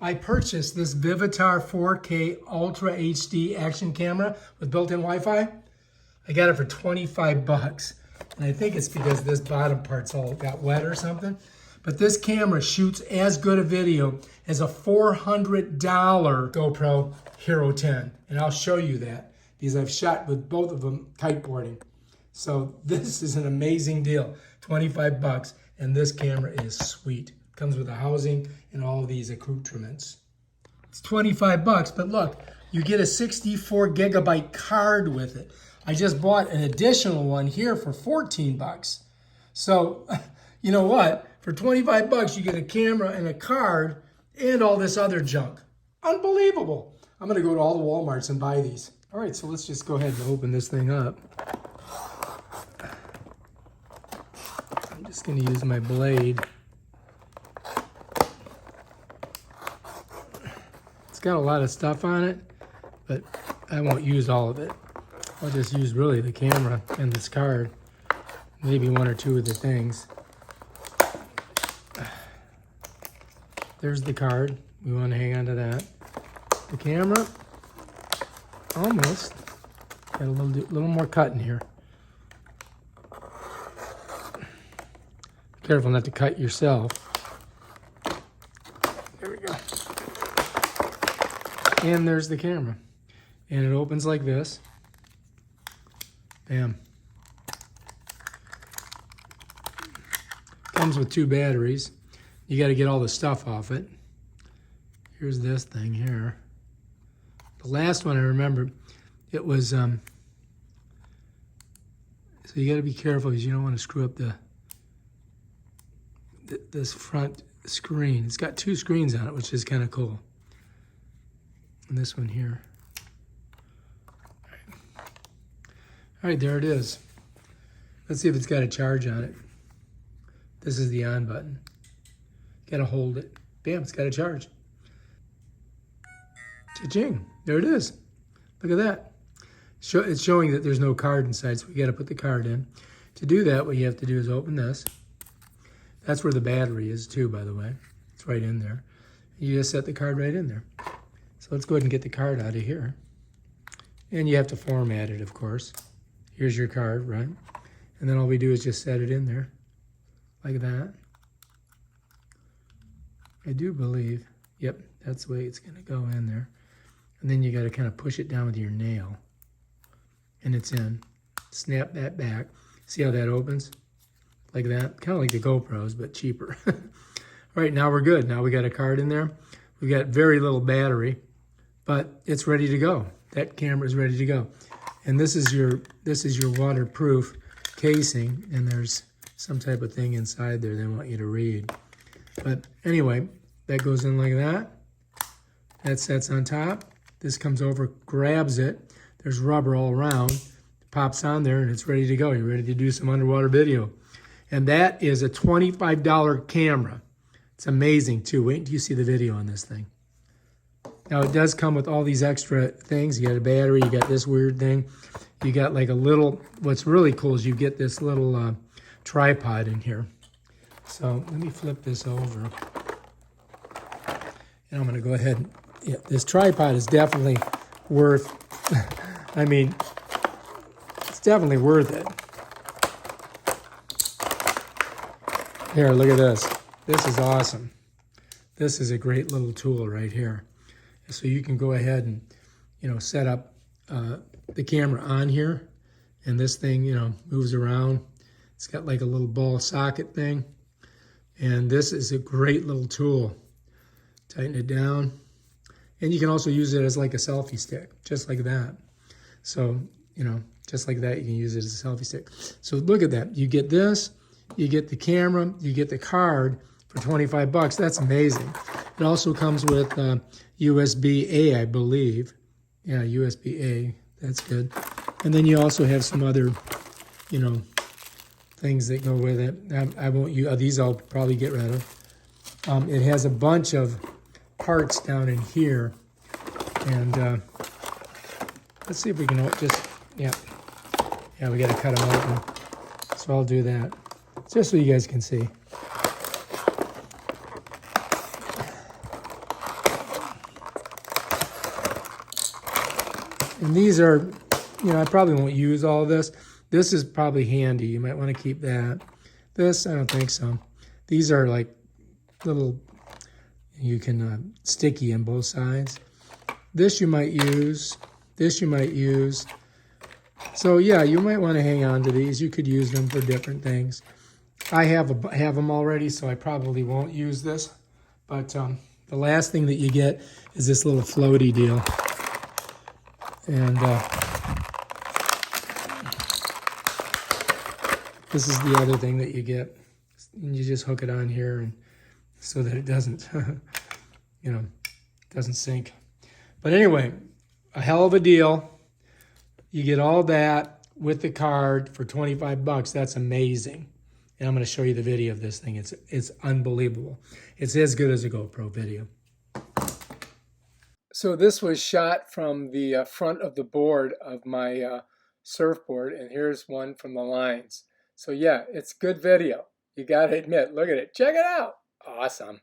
I purchased this Vivitar 4K Ultra HD action camera with built-in Wi-Fi. I got it for 25 bucks. And I think it's because this bottom part's all got wet or something. But this camera shoots as good a video as a $400 GoPro Hero 10. And I'll show you that because I've shot with both of them kiteboarding. So this is an amazing deal. 25 bucks. And this camera is sweet. Comes with the housing and all these accoutrements. It's 25 bucks, but look, you get a 64 gigabyte card with it. I just bought an additional one here for 14 bucks. So, you know what? For 25 bucks, you get a camera and a card and all this other junk. Unbelievable. I'm gonna go to all the Walmarts and buy these. All right, so let's just go ahead and open this thing up. I'm just gonna use my blade. It's got a lot of stuff on it, but I won't use all of it. I'll just use really the camera and this card, maybe one or two of the things. There's the card. We want to hang on to that. The camera, almost. Got a little more cut in here. Careful not to cut yourself. There we go. And there's the camera. And it opens like this. Bam. Comes with 2 batteries. You got to get all the stuff off it. Here's this thing here. The last one I remember, it was, so you got to be careful because you don't want to screw up this front screen. It's got 2 screens on it, which is kind of cool. And this one here. All right, there it is. Let's see if it's got a charge on it. This is the on button. Gotta hold it. Bam, it's got a charge. Cha-ching, there it is. Look at that. It's showing that there's no card inside, so we gotta put the card in. To do that, what you have to do is open this. That's where the battery is too, by the way. It's right in there. You just set the card right in there. So let's go ahead and get the card out of here. And you have to format it, of course. Here's your card, right? And then all we do is just set it in there, like that. I do believe, yep, that's the way it's gonna go in there. And then you gotta kind of push it down with your nail. And it's in. Snap that back. See how that opens? Like that, kind of like the GoPros, but cheaper. All right, now we're good. Now we got a card in there. We got very little battery, but it's ready to go. That camera is ready to go. And this is your waterproof casing, and there's some type of thing inside there they want you to read. But anyway, that goes in like that. That sets on top. This comes over, grabs it. There's rubber all around. It pops on there, and it's ready to go. You're ready to do some underwater video. And that is a $25 camera. It's amazing, too. Wait until you see the video on this thing. Now, it does come with all these extra things. You got a battery. You got this weird thing. You got like a little, what's really cool is you get this little tripod in here. So let me flip this over. And I'm going to go ahead and, yeah, this tripod is definitely worth, I mean, it's definitely worth it. Here, look at this. This is awesome. This is a great little tool right here. So you can go ahead and, you know, set up the camera on here, and this thing, you know, moves around. It's got like a little ball socket thing, and this is a great little tool. Tighten it down, and you can also use it as like a selfie stick, just like that. So, you know, just like that, you can use it as a selfie stick. So look at that. You get this, you get the camera, you get the card for 25 bucks. That's amazing. It also comes with USB-A, I believe. Yeah, USB-A. That's good. And then you also have some other, you know, things that go with it. I won't use these. I'll probably get rid of. It has a bunch of parts down in here, and let's see if we can just, yeah, we got to cut them open. So I'll do that just so you guys can see. And these are, I probably won't use all this. This is probably handy. You might want to keep that. This, I don't think so. These are like little, you can sticky on both sides. This you might use. This you might use. So yeah, you might want to hang on to these. You could use them for different things. I have them already, so I probably won't use this. But the last thing that you get is this little floaty deal. And this is the other thing that you get. You just hook it on here, and so that it doesn't, doesn't sink. But anyway, a hell of a deal. You get all that with the card for 25 bucks. That's amazing. And I'm going to show you the video of this thing. It's unbelievable. It's as good as a GoPro video. So this was shot from the front of the board of my surfboard, and here's one from the lines. So yeah, it's good video. You got to admit, look at it. Check it out. Awesome.